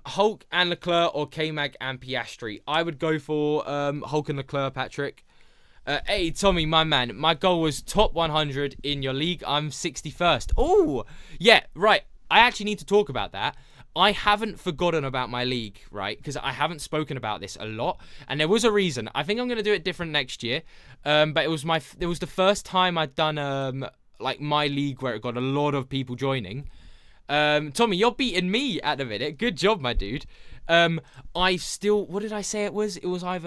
Hulk and Leclerc or K-Mag and Piastri. I would go for Hulk and Leclerc, Patrick. Hey, Tommy, my man, my goal was top 100 in your league. I'm 61st. Oh, yeah, right. I actually need to talk about that. I haven't forgotten about my league, right? Because I haven't spoken about this a lot, and there was a reason. I think I'm going to do it different next year. But it was the first time I'd done like my league where it got a lot of people joining. Tommy, you're beating me at the minute. Good job, my dude. I still, what did I say it was? It was like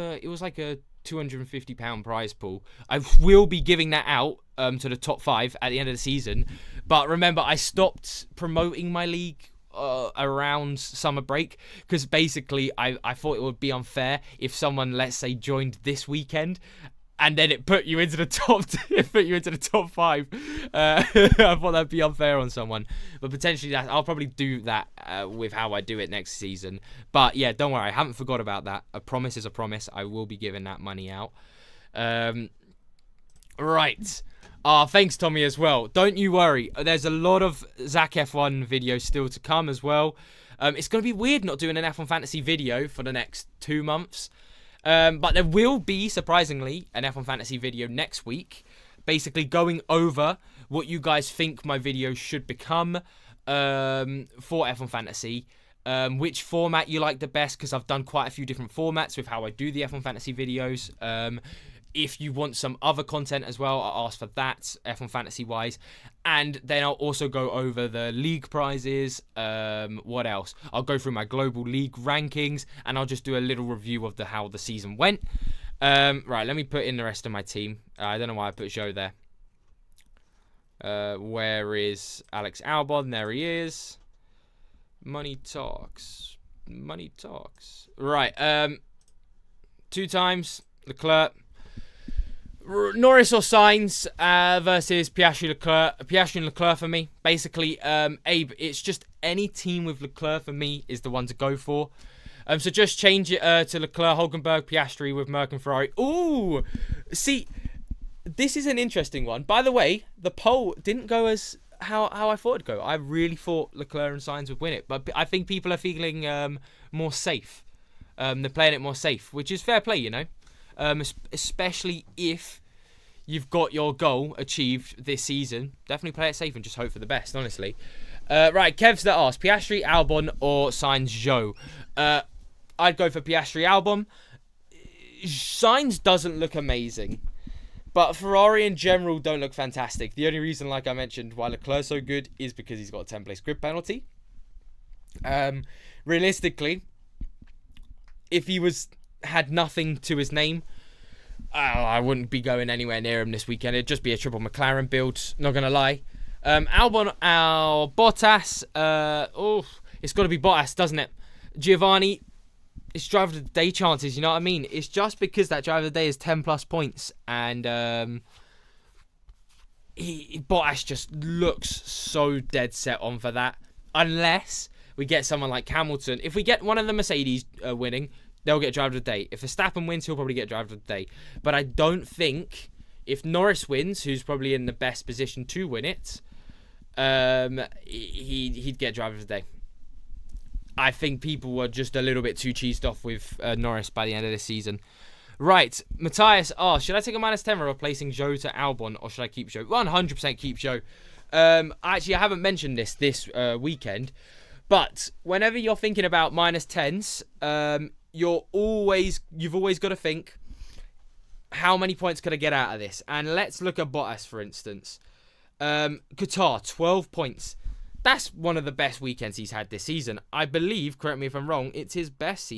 a £250 prize pool. I will be giving that out to the top 5 at the end of the season. But remember, I stopped promoting my league around summer break because basically I thought it would be unfair if someone, let's say, joined this weekend and then it put you into the top 5. I thought that'd be unfair on someone, but potentially I'll probably do that with how I do it next season. But yeah, don't worry, I haven't forgot about that. A promise is a promise. I will be giving that money out. Right. Thanks, Tommy, as well. Don't you worry. There's a lot of Zach F1 videos still to come as well. It's going to be weird not doing an F1 Fantasy video for the next 2 months. But there will be, surprisingly, an F1 Fantasy video next week. Basically going over what you guys think my video should become for F1 Fantasy. Which format you like the best, because I've done quite a few different formats with how I do the F1 Fantasy videos. If you want some other content as well, I'll ask for that, F1 Fantasy wise. And then I'll also go over the league prizes. What else? I'll go through my global league rankings, and I'll just do a little review of how the season went. Right, let me put in the rest of my team. I don't know why I put Joe there. Where is Alex Albon? There he is. Money talks. Right, 2 times Leclerc. Norris or Sainz versus Piastri and Leclerc for me. Basically, Abe, it's just any team with Leclerc for me is the one to go for. So just change it to Leclerc, Hulkenberg, Piastri with Merck and Ferrari. Ooh, see, this is an interesting one. By the way, the poll didn't go as how I thought it'd go. I really thought Leclerc and Sainz would win it, but I think people are feeling more safe. They're playing it more safe, which is fair play, you know. Especially if you've got your goal achieved this season. Definitely play it safe and just hope for the best, honestly. Right, Kev's that asked, Piastri, Albon or Sainz, Zhou? I'd go for Piastri, Albon. Sainz doesn't look amazing, but Ferrari in general don't look fantastic. The only reason, like I mentioned, why Leclerc's so good is because he's got a 10-place grid penalty. Realistically, if he had nothing to his name, I wouldn't be going anywhere near him this weekend. It'd just be a triple McLaren build, not gonna lie. Albon, Bottas, it's got to be Bottas, doesn't it? Giovanni, it's driver of the day chances, you know what I mean? It's just because that driver of the day is 10 plus points, and Bottas just looks so dead set on for that. Unless we get someone like Hamilton. If we get one of the Mercedes winning, they'll get driver of the day. If Verstappen wins, he'll probably get driver of the day. But I don't think if Norris wins, who's probably in the best position to win it, he'd get driver of the day. I think people were just a little bit too cheesed off with Norris by the end of this season. Right, Matthias asks, should I take a -10 replacing Joe to Albon, or should I keep Joe? 100% keep Joe. Actually, I haven't mentioned this weekend, but whenever you're thinking about -10s, you've always got to think, how many points could I get out of this? And let's look at Bottas, for instance. Qatar, 12 points. That's one of the best weekends he's had this season. I believe, correct me if I'm wrong, it's his best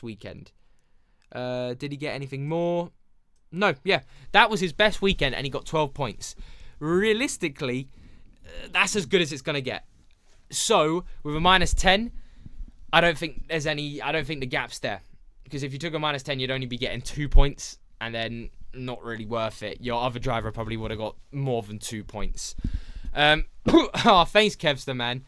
weekend. Did he get anything more? No, yeah. That was his best weekend, and he got 12 points. Realistically, that's as good as it's going to get. So, with a -10, I don't think the gap's there. Because if you took a -10, you'd only be getting 2 points, and then not really worth it. Your other driver probably would have got more than 2 points. Thanks, Kevster, man.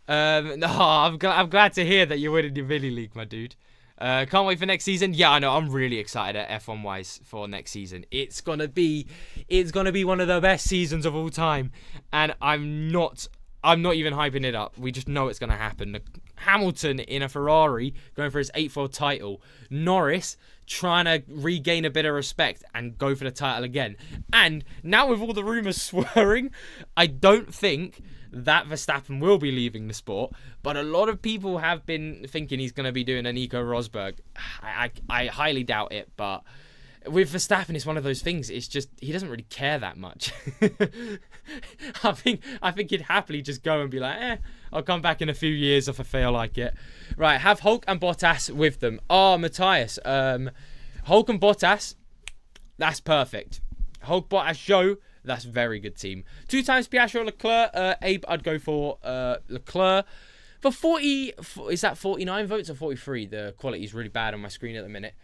I'm glad to hear that you're winning the Mini League, my dude. Can't wait for next season. Yeah, I know. I'm really excited at F1 wise for next season. It's gonna be one of the best seasons of all time, and I'm not even hyping it up. We just know it's gonna happen. Hamilton in a Ferrari going for his 8th world title. Norris trying to regain a bit of respect and go for the title again. And now with all the rumours swirling, I don't think that Verstappen will be leaving the sport, but a lot of people have been thinking he's going to be doing a Nico Rosberg. I highly doubt it, but with Verstappen, it's one of those things. It's just he doesn't really care that much. I think he'd happily just go and be like, I'll come back in a few years if I feel like it. Right, have Hulk and Bottas with them. Oh, Matthias, Hulk and Bottas, that's perfect. Hulk, Bottas, Joe. That's a very good team. 2 times Piastri or Leclerc. Abe, I'd go for Leclerc. For 40, is that 49 votes or 43? The quality is really bad on my screen at the minute.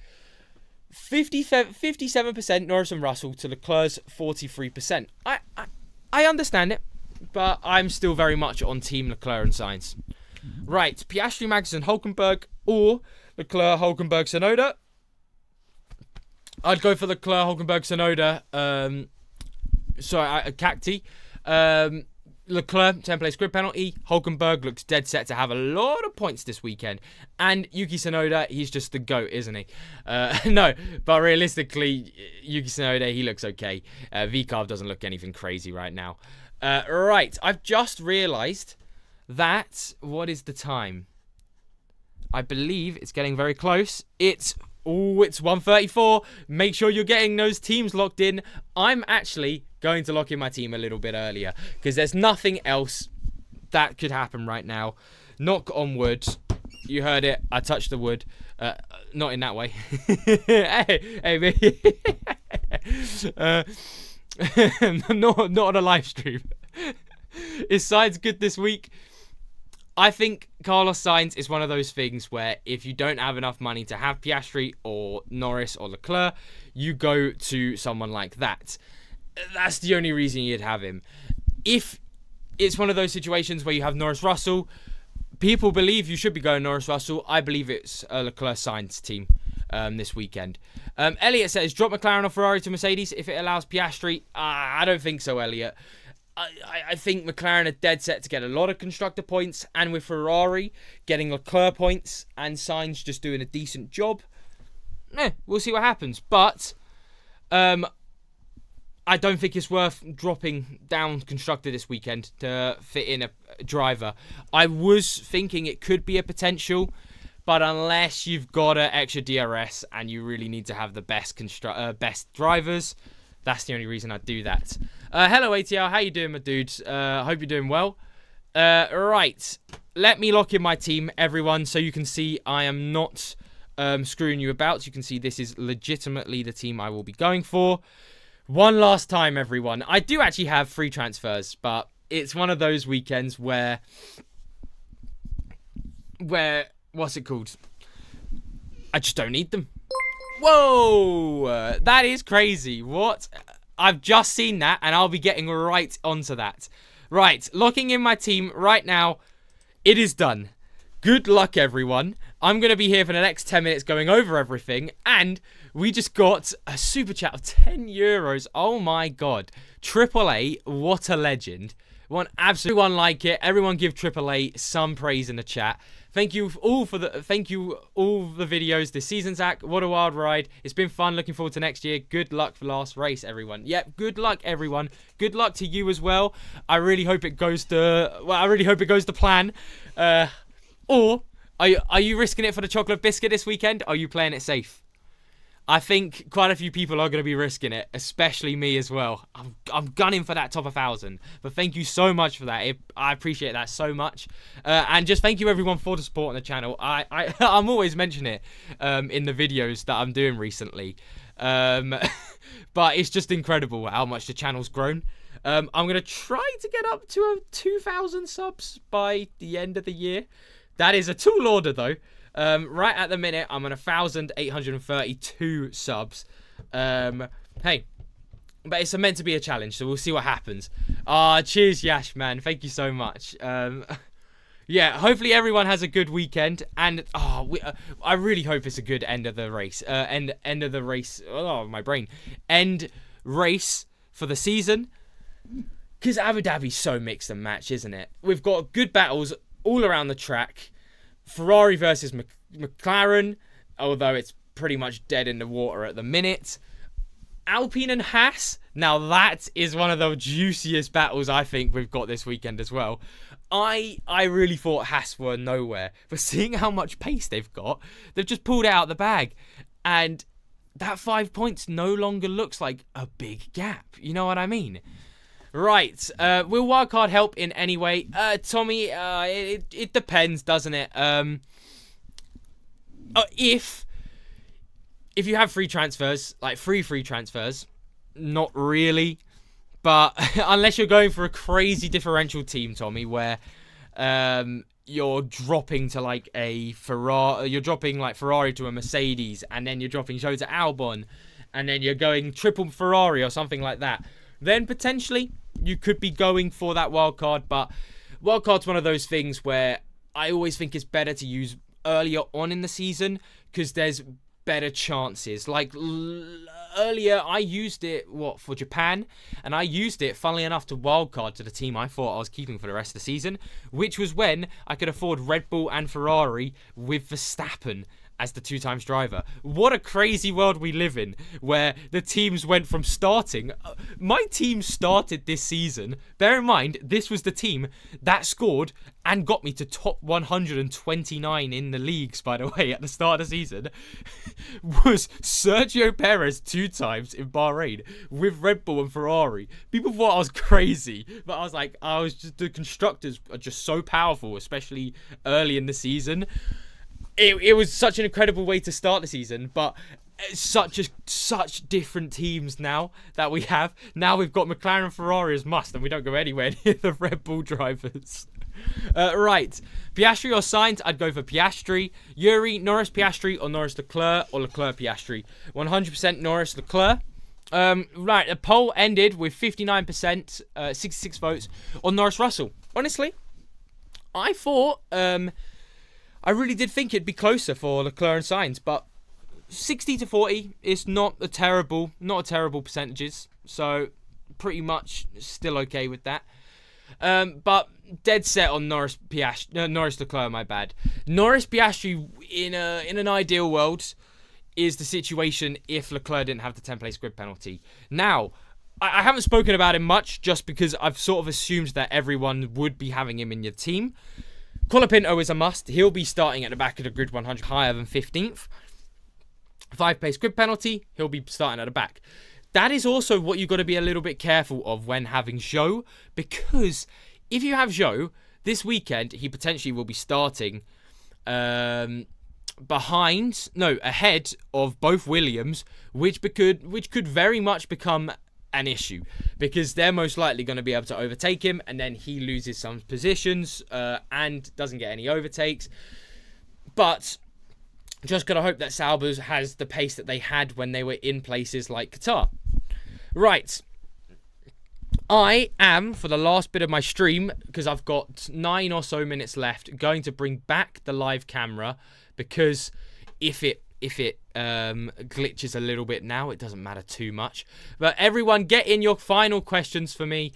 57% Norris and Russell to Leclerc's 43%. I understand it, but I'm still very much on Team Leclerc and Sainz. Right, Piastri, Magnussen, Hulkenberg, or Leclerc, Hulkenberg, Tsunoda. I'd go for Leclerc, Hulkenberg, Tsunoda. Cacti. Leclerc, 10-place grid penalty. Hulkenberg looks dead set to have a lot of points this weekend. And Yuki Tsunoda, he's just the GOAT, isn't he? No, but realistically, Yuki Tsunoda, he looks okay. V-Carb doesn't look anything crazy right now. Right, I've just realised that... What is the time? I believe it's getting very close. It's 1:34. Make sure you're getting those teams locked in. I'm actually going to lock in my team a little bit earlier because there's nothing else that could happen right now. Knock on wood. You heard it. I touched the wood. Not in that way. Not on a live stream. Is Sainz good this week? I think Carlos Sainz is one of those things where if you don't have enough money to have Piastri or Norris or Leclerc, you go to someone like that. That's the only reason you'd have him. If it's one of those situations where you have Norris Russell, people believe you should be going Norris Russell. I believe it's a Leclerc Sainz team this weekend. Elliot says, drop McLaren or Ferrari to Mercedes if it allows Piastri. I don't think so, Elliot. I think McLaren are dead set to get a lot of constructor points, and with Ferrari getting Leclerc points and Sainz just doing a decent job, we'll see what happens. But I don't think it's worth dropping down constructor this weekend to fit in a driver. I was thinking it could be a potential, but unless you've got an extra DRS and you really need to have the best drivers, that's the only reason I'd do that. Hello, ATL. How you doing, my dudes? Hope you're doing well. Right. Let me lock in my team, everyone, so you can see I am not screwing you about. You can see this is legitimately the team I will be going for. One last time, everyone. I do actually have free transfers, but it's one of those weekends where what's it called? I just don't need them. Whoa! That is crazy. What? I've just seen that, and I'll be getting right onto that. Right, locking in my team right now. It is done. Good luck, everyone. I'm going to be here for the next 10 minutes going over everything, and we just got a super chat of €10. Oh my god. AAA, what a legend. Want absolutely everyone like it. Everyone give Triple A some praise in the chat. Thank you all for the videos this season, Zach. What a wild ride. It's been fun. Looking forward to next year. Good luck for last race, everyone. Yep, good luck, everyone. Good luck to you as well. I really hope it goes to plan. Or are you risking it for the chocolate biscuit this weekend? Are you playing it safe? I think quite a few people are going to be risking it, especially me as well. I'm gunning for that top 1,000. But thank you so much for that. I appreciate that so much. And just thank you everyone for the support on the channel. I'm always mentioning it in the videos that I'm doing recently. But it's just incredible how much the channel's grown. I'm going to try to get up to 2,000 subs by the end of the year. That is a tall order though. Right at the minute, I'm on 1,832 subs. Hey, but it's meant to be a challenge, so we'll see what happens. Cheers, Yash, man. Thank you so much. Yeah, hopefully everyone has a good weekend, and I really hope it's a good end of the race. End of the race. Oh, my brain. End race for the season. Because Abu Dhabi's so mixed and matched, isn't it? We've got good battles all around the track. Ferrari versus McLaren, although it's pretty much dead in the water at the minute. Alpine and Haas, now that is one of the juiciest battles I think we've got this weekend as well. I really thought Haas were nowhere, but seeing how much pace they've got, they've just pulled it out of the bag. And that 5 points no longer looks like a big gap. You know what I mean? Right, will wildcard help in any way? Tommy, it depends, doesn't it? If you have free transfers, like free transfers, not really. But unless you're going for a crazy differential team, Tommy, where you're dropping to like a Ferrari, you're dropping like Ferrari to a Mercedes, and then you're dropping Joe to Albon, and then you're going triple Ferrari or something like that, then potentially you could be going for that wild card. But wild card's one of those things where I always think it's better to use earlier on in the season because there's better chances. Like earlier, I used it for Japan, and I used it, funnily enough, to wildcard to the team I thought I was keeping for the rest of the season, which was when I could afford Red Bull and Ferrari with Verstappen as the 2-times driver. What a crazy world we live in, where the teams went from starting. My team started this season. Bear in mind, this was the team that scored and got me to top 129 in the leagues, by the way, at the start of the season, was Sergio Perez 2 times in Bahrain with Red Bull and Ferrari. People thought I was crazy, but I was like, the constructors are just so powerful, especially early in the season. It was such an incredible way to start the season, but such different teams now that we have. Now we've got McLaren and Ferrari as must, and we don't go anywhere near the Red Bull drivers. Right, Piastri or Sainz? I'd go for Piastri. Yuri, Norris, Piastri, or Norris, Leclerc, or Leclerc, Piastri. 100% Norris, Leclerc. Right, the poll ended with 59%, 66 votes on Norris, Russell. Honestly, I thought, I really did think it'd be closer for Leclerc and Sainz, but 60-40 is not a terrible percentages, so pretty much still okay with that. But dead set on Norris Leclerc, my bad. Norris Piastri in an ideal world is the situation if Leclerc didn't have the 10-place grid penalty. Now, I haven't spoken about him much just because I've sort of assumed that everyone would be having him in your team. Colapinto is a must. He'll be starting at the back of the grid 100 higher than 15th. 5-place grid penalty, he'll be starting at the back. That is also what you've got to be a little bit careful of when having Zhou, because if you have Zhou, this weekend he potentially will be starting ahead of both Williams, which could very much become an issue, because they're most likely going to be able to overtake him, and then he loses some positions and doesn't get any overtakes. But just got to hope that Sauber has the pace that they had when they were in places like Qatar. Right. I am, for the last bit of my stream, because I've got 9 or so minutes left, going to bring back the live camera, because if it glitches a little bit now. It doesn't matter too much. But everyone, get in your final questions for me.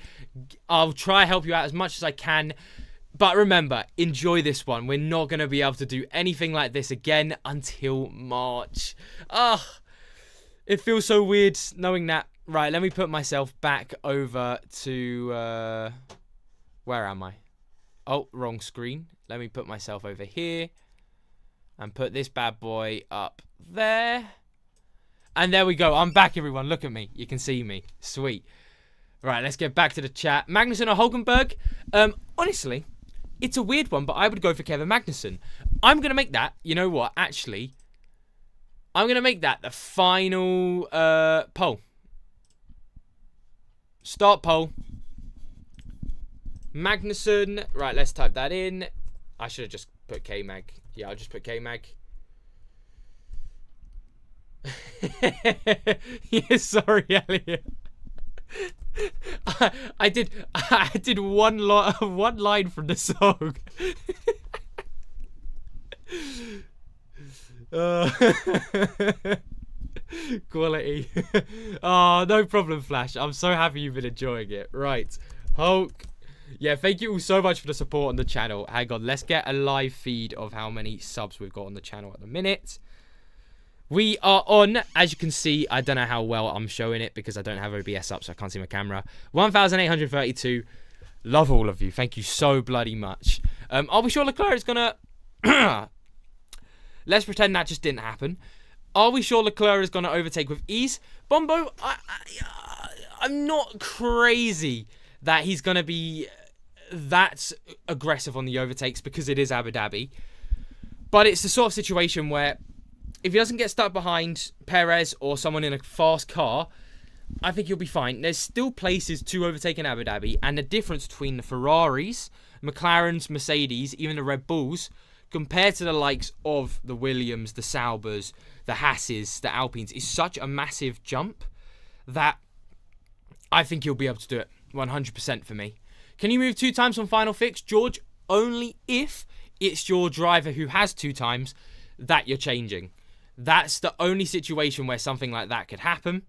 I'll try to help you out as much as I can. But remember, enjoy this one. We're not going to be able to do anything like this again until March. It feels so weird knowing that. Right, let me put myself back over to... where am I? Oh, wrong screen. Let me put myself over here. And put this bad boy up there. And there we go. I'm back, everyone. Look at me. You can see me. Sweet. Right, let's get back to the chat. Magnussen or Hulkenberg? Honestly, it's a weird one, but I would go for Kevin Magnussen. I'm going to make that, you know what, actually, I'm going to make that the final poll. Start poll. Magnussen. Right, let's type that in. I should have just put K-Mag. Yeah, I'll just put K-Mag. Yeah, sorry, Elliot. I did one line from the song. Quality. Oh, no problem, Flash. I'm so happy you've been enjoying it. Right, Hulk. Yeah, thank you all so much for the support on the channel. Hang on, let's get a live feed of how many subs we've got on the channel at the minute. We are on, as you can see, I don't know how well I'm showing it because I don't have OBS up, so I can't see my camera. 1,832. Love all of you. Thank you so bloody much. Are we sure Leclerc is going to... Let's pretend that just didn't happen. Are we sure Leclerc is going to overtake with ease? Bombo, I'm not crazy that he's going to be that aggressive on the overtakes because it is Abu Dhabi. But it's the sort of situation where if he doesn't get stuck behind Perez or someone in a fast car, I think he'll be fine. There's still places to overtake in Abu Dhabi, and the difference between the Ferraris, McLarens, Mercedes, even the Red Bulls, compared to the likes of the Williams, the Saubers, the Hasses, the Alpines, is such a massive jump that I think he'll be able to do it 100% for me. Can you move 2 times on final fix, George? Only if it's your driver who has 2 times that you're changing. That's the only situation where something like that could happen.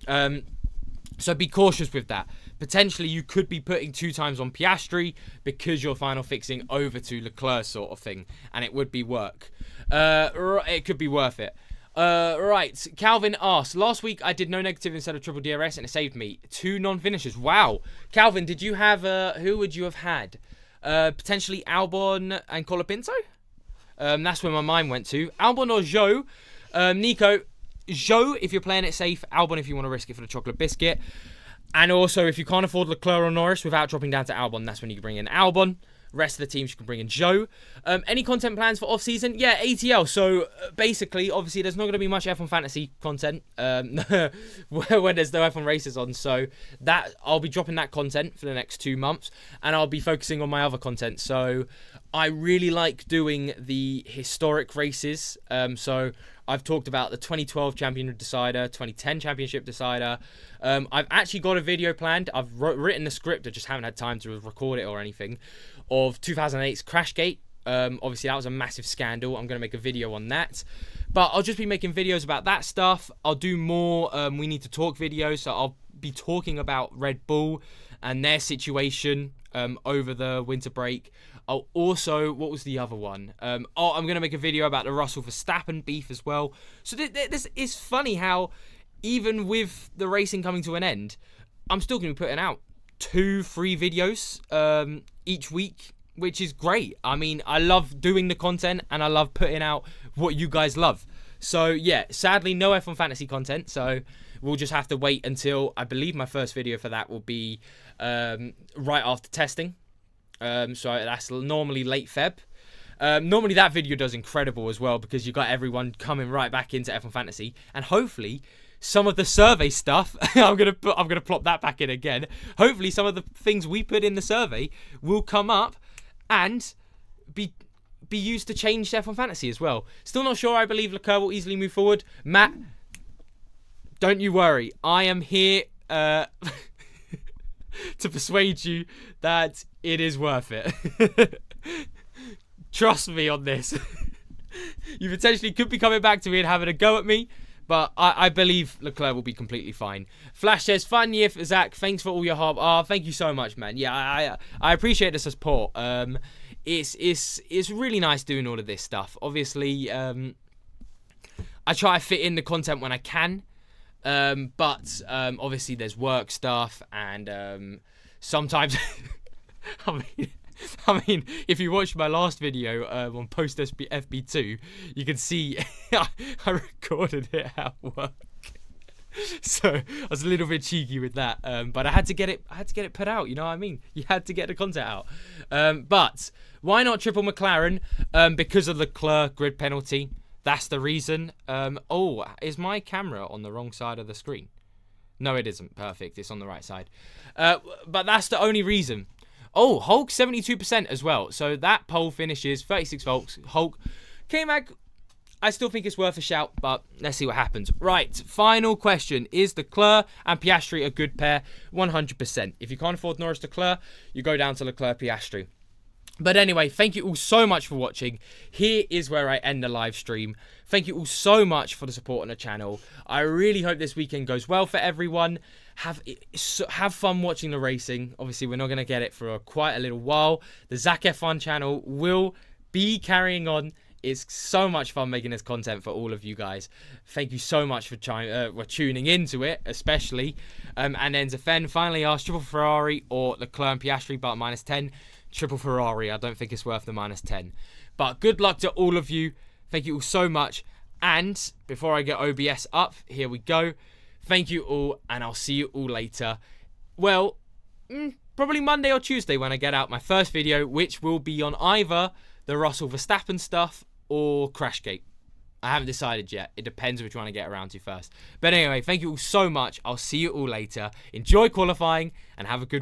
So be cautious with that. Potentially, you could be putting 2 times on Piastri because you're final fixing over to Leclerc sort of thing, and it would be work. It could be worth it. Right, Calvin asks, last week I did no negative instead of triple DRS and it saved me 2 non-finishers. Wow. Calvin, did you have, who would you have had? Potentially Albon and Colapinto? That's where my mind went to. Albon or Zhou? Nico, Zhou if you're playing it safe. Albon if you want to risk it for the chocolate biscuit. And also, if you can't afford Leclerc or Norris without dropping down to Albon, that's when you can bring in Albon. Rest of the teams, you can bring in Zhou. Any content plans for off-season? Yeah, ATL. So, basically, obviously, there's not going to be much F1 Fantasy content when there's no F1 races on. So, that I'll be dropping that content for the next 2 months. And I'll be focusing on my other content. So, I really like doing the historic races. So, I've talked about the 2012 Championship Decider, 2010 Championship Decider. I've actually got a video planned. I've written the script. I just haven't had time to record it or anything. Of 2008's Crashgate. Obviously, that was a massive scandal. I'm going to make a video on that. But I'll just be making videos about that stuff. I'll do more We Need to Talk videos. So I'll be talking about Red Bull and their situation over the winter break. I'll also, what was the other one? I'm going to make a video about the Russell Verstappen beef as well. So this is funny how even with the racing coming to an end, I'm still going to be putting out 2-3 videos each week, which is great. I mean, I love doing the content and I love putting out what you guys love. So yeah, sadly no F1 Fantasy content, so we'll just have to wait until, I believe my first video for that will be right after testing. So that's normally late Feb. Normally that video does incredible as well because you got everyone coming right back into F1 Fantasy, and hopefully some of the survey stuff, I'm gonna plop that back in again. Hopefully some of the things we put in the survey will come up and be used to change F1 Fantasy as well. Still not sure I believe Leclerc will easily move forward. Matt, don't you worry. I am here to persuade you that it is worth it. Trust me on this. You potentially could be coming back to me and having a go at me. But I believe Leclerc will be completely fine. Flash says, fun year for Zach. Thanks for all your hard. Thank you so much, man. Yeah, I appreciate the support. It's really nice doing all of this stuff. Obviously, I try to fit in the content when I can. But obviously there's work stuff and sometimes I mean, if you watched my last video on post FB2, you can see I recorded it at work. So I was a little bit cheeky with that, but I had to get it put out. You know what I mean? You had to get the content out. But why not triple McLaren? Because of the Leclerc grid penalty. That's the reason. Oh, is my camera on the wrong side of the screen? No, it isn't. Perfect. It's on the right side. But that's the only reason. Oh, Hulk 72% as well. So that pole finishes 36 volts. Hulk K-Mag, I still think it's worth a shout, but let's see what happens. Right, final question. Is Leclerc and Piastri a good pair? 100%. If you can't afford Norris to Leclerc, you go down to Leclerc Piastri. But anyway, thank you all so much for watching. Here is where I end the live stream. Thank you all so much for the support on the channel. I really hope this weekend goes well for everyone. Have fun watching the racing. Obviously, we're not going to get it for quite a little while. The Zach F1 channel will be carrying on. It's so much fun making this content for all of you guys. Thank you so much for tuning into it, especially. And then Zafen finally asked, triple Ferrari or Leclerc and Piastri, but -10. Triple Ferrari. I don't think it's worth the -10. But good luck to all of you. Thank you all so much. And before I get OBS up, here we go. Thank you all, and I'll see you all later. Well, probably Monday or Tuesday when I get out my first video, which will be on either the Russell Verstappen stuff or Crashgate. I haven't decided yet. It depends which one I get around to first. But anyway, thank you all so much. I'll see you all later. Enjoy qualifying, and have a good